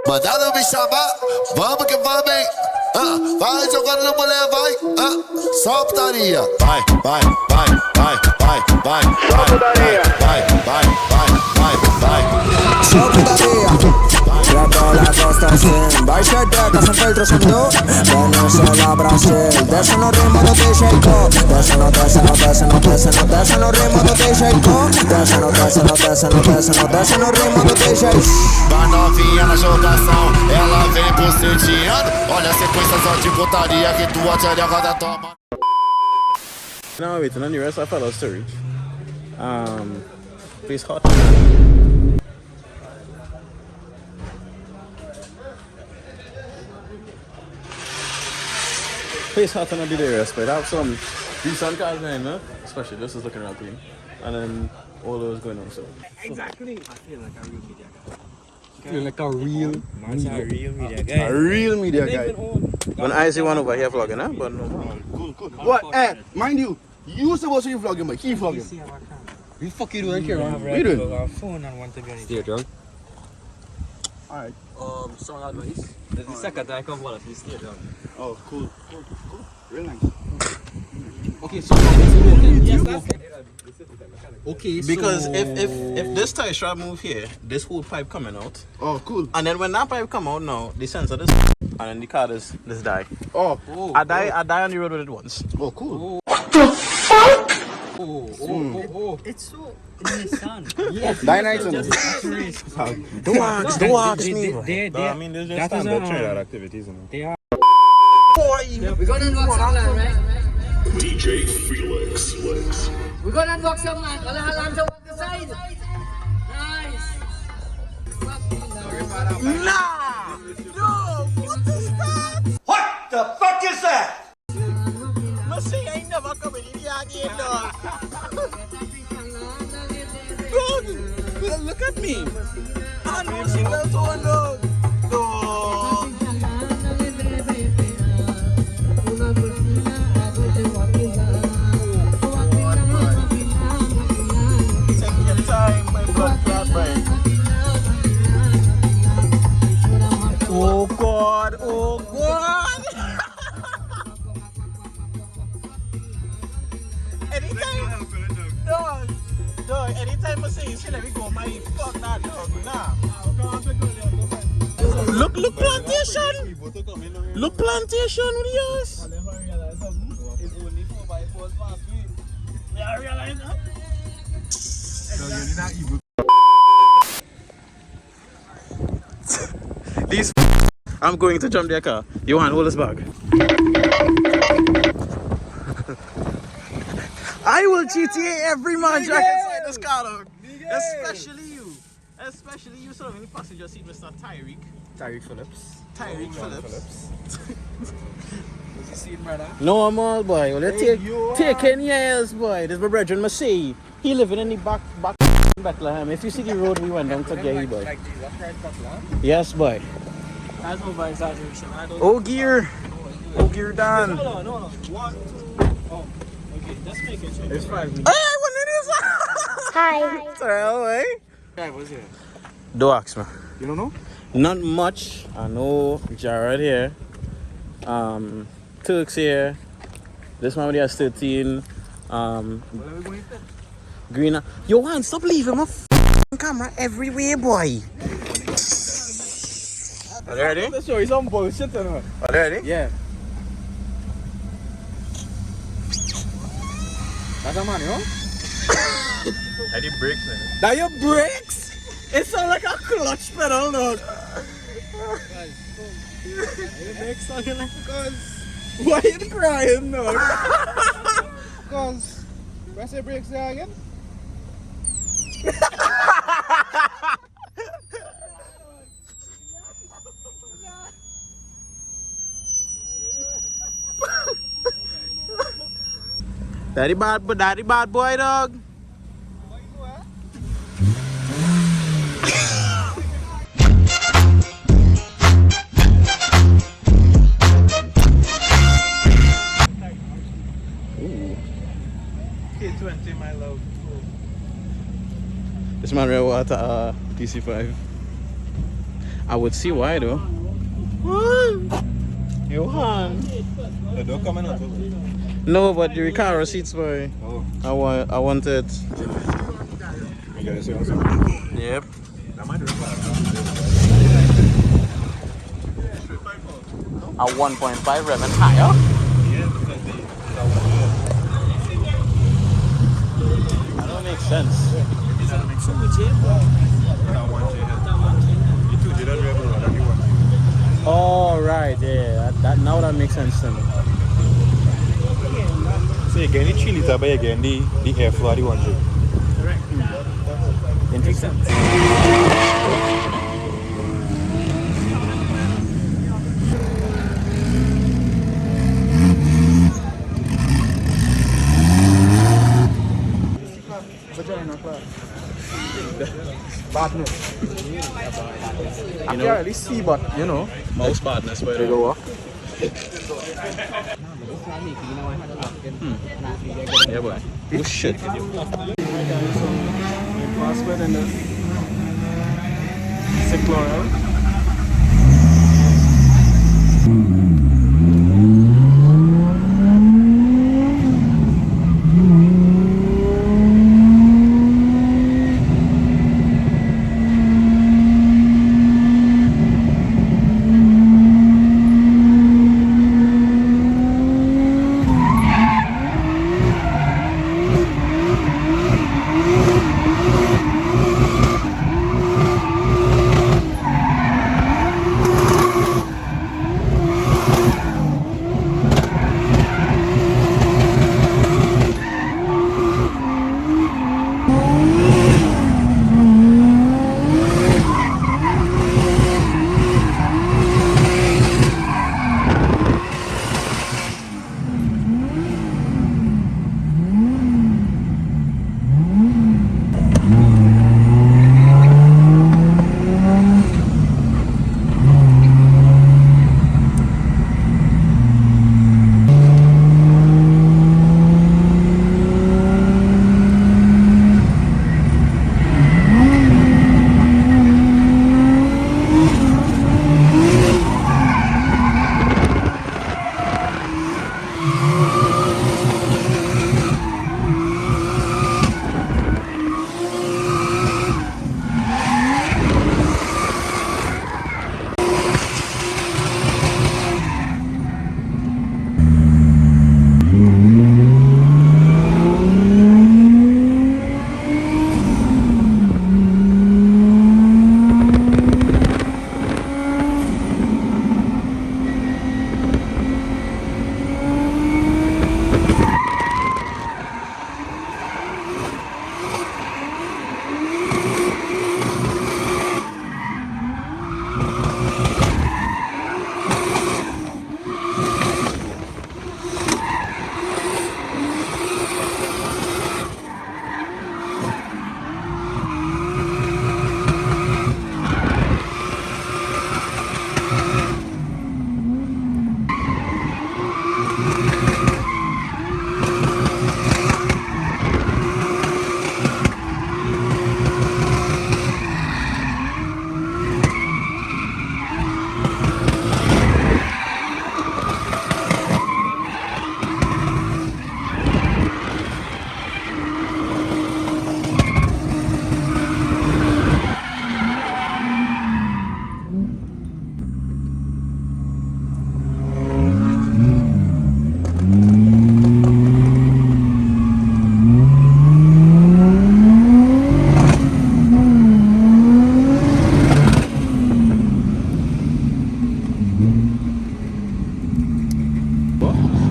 Mandado me chamar, vamos que vamos, hein? Vai jogando na mulher, vai. Só putaria. Vai, vai, vai, vai, vai, vai. Só putaria. Vai, vai, vai, vai, vai. Só putaria. Ya todas las costas sin Baixa teca, sempre el trocando Venezuela, Brasil De eso no ritmo no te shake De eso no te, no te, no te, no te, no ritmo no te shake De eso no te, no te, no te, no te, no ritmo no te shake. Vai novinha na jogação, ela vem buceteando. Olha a sequência só de putaria que tua tchereca da toma. Now we're waiting on the rest of our fellows to reach. Place hot. Place hot and the rest, but I have some decent cars going, no? Especially this is looking real clean. And then all those going on, so. Exactly. I feel like a real media guy. Feel like a real media guy. A real media guy. When I see one over here vlogging, huh? But no man. Cool. What? Mind you, you supposed to be vlogging, but he vlogging. We fuck you doing here. What you doing? Our phone and want to be on it. Stay drunk. Alright. Strong advice. This is the second time I come volunteer. Stay drunk. Oh, cool. Real nice. Okay, so okay, Because so if this tie strap move here, this whole pipe coming out. Oh, cool. And then when that pipe come out now, the sensor this and then the car this die. Oh, I die on the road with it once. oh, cool. it's so Nissan. Yes. Dynamite on it. Don't ask me. I mean, there's just standard trade activities. They are. We're gonna unbox some land, right? DJ Felix. We're gonna unbox some land. Wala halang sa the side. Nice. Nah! No! What is that? What the fuck is that? No say I ain't never coming in here again, dog. Dog, look at me. I know single tone, dog. Dog. Take your time, my blood clot brain. Oh God, oh God. Anytime, dog, anytime I say you should let me go, my fuck that dog, nah. Look plantation. Look plantation with yours. Yeah, I realize that. These I'm going to jump their car. You want hold this bag? I will GTA every man jack inside this car, dog. Especially you, sir. In the passenger seat, Mr. Tyreek Phillips. Tyreek Phillips. Was you seeing, brother? No, I'm all boy. Well, take 10 years, boy. This is my brethren, Massey. He living in the back Bethlehem. If you see the road we went down to get, boy. Like Jesus Christ, Bethlehem? Yes, boy. That's over exaggeration. Oh, gear done. No. 1, 2. Oh, okay. Let's make it. It's 5 minutes. Hey, what it is? Hi. Tell eh? Yeah, what's here? Don't ask me. You don't know? Not much. I know Jared here. Turks here. This man has 13. Green. Yo, man, stop leaving my camera everywhere, boy. Are you ready? Let's show you some bullshit, you know. Are you ready? Yeah. That's a man, you know? I did brakes, man. That your brakes? It sounds like a clutch pedal, dog. Why are you crying, dog? Because, where's the brakes there again? Daddy bad boy, dog. K20, my love. This man real water DC5. I would see why though. Johan. The door coming out. No, but the Recaro seats, boy. Oh. I wanted. You gotta see also. Yep. That might be A 1.5 rev and higher. That don't make sense. That makes sense. That 1J. You 2J that rebel that you want. Oh right, yeah. That now that makes sense to me. So you get the 3 liter, but you get the airflow the 1J. Interesting. I can't really see, but you know. Mouse badness, by the way. Yeah, boy. Oh shit. Password and the Secloral.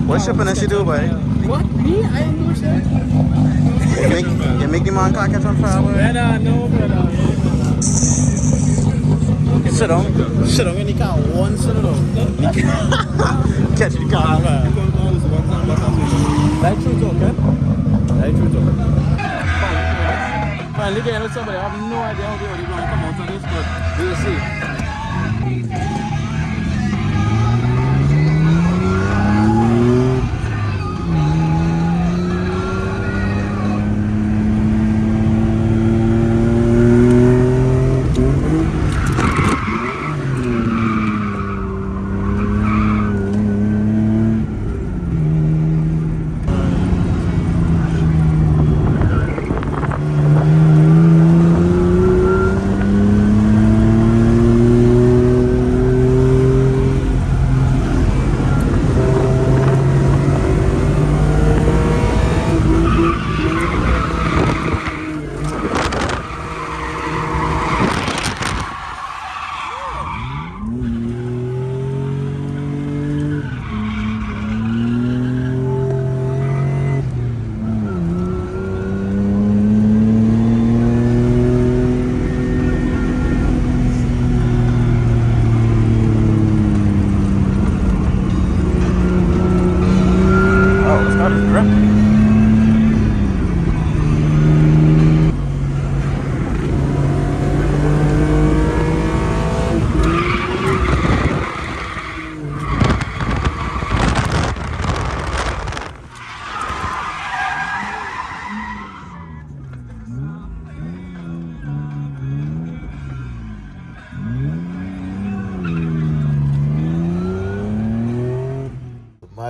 What shipping does she do, boy? What? Me? I ain't do shit. You make the man car catch on fire, boy? No, brother. Sit down in the car once, you know. Catch the car on fire. That true talk, eh? That true talk. Finally getting with somebody, I have no idea how they're going to come out on this, but we'll see.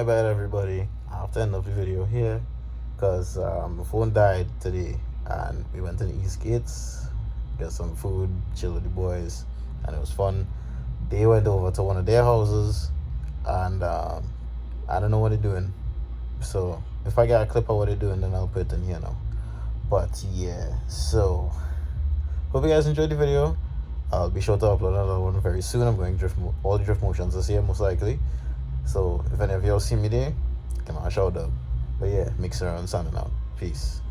bad, everybody. I have to end up the video here because my phone died today, and we went to the East Gates, get some food, chill with the boys, and it was fun. They went over to one of their houses, and I don't know what they're doing. So if I get a clip of what they're doing, then I'll put it in here now. But yeah, so hope you guys enjoyed the video. I'll be sure to upload another one very soon. I'm going all the drift motions this year, most likely. So if any of y'all see me there, come on, shout out. But yeah, Mixer and signing out. Peace.